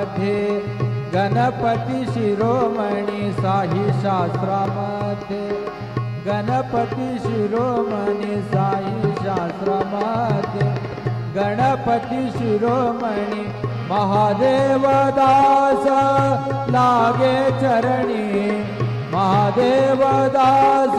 शास्त्रामध्ये गणपती शिरोमणी साई शास्त्रामध्ये गणपती शिरोमणी साई शास्त्रामध्ये गणपती शिरोमणी महादेव दास लागे चरणी महादेव दास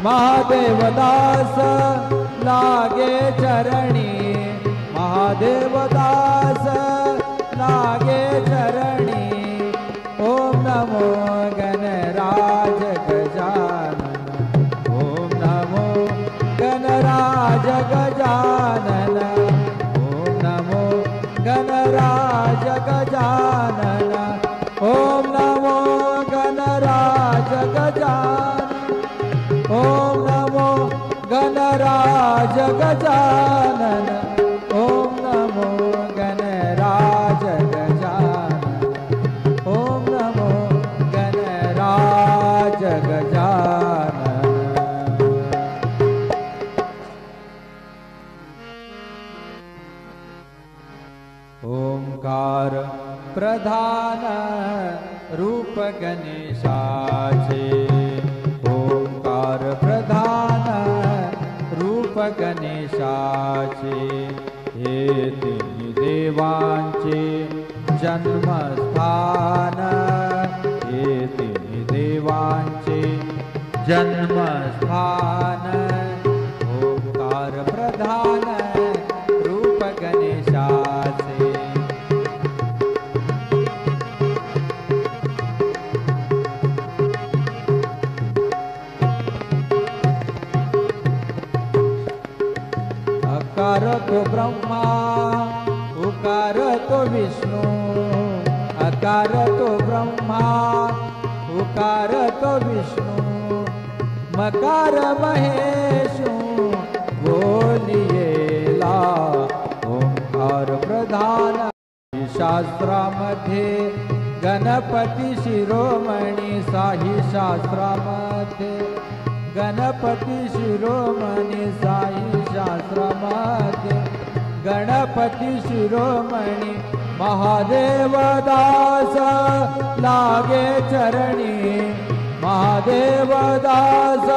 महादेव दास लागे चरणी महादेव दास लागे चरणी ओम नमो गणराज गजानन ओम नमो गणराज गजानन ओम नमो गणराज गजानन ओम नमो गणराज गजानन ओम नमो गणराज गजानन ओम नमो गणराज गजानन ओम नमो गणराज गजानन। ओंकार प्रधान रूप गणेशाचे ओंकार प्रधान रूप गणेशाचे हे तिन्ही देवांचे जन्मस्थान हे तिन्ही देवांचे जन्मस्थान ओंकार प्रधान रूप गणेशाचे अकार तो ब्रह्मा उकार तो विष्णु अकार तो ब्रह्मा उकार तो विष्णु मकार महेशु बोलियेला ओंकार प्रधान शास्त्रामध्ये गणपती शिरोमणी साई शास्त्रामध्ये गणपती शिरोमणी साई शास्त्रामध्ये गणपती शिरोमणी महादेव दास लागे चरणी महादेव दास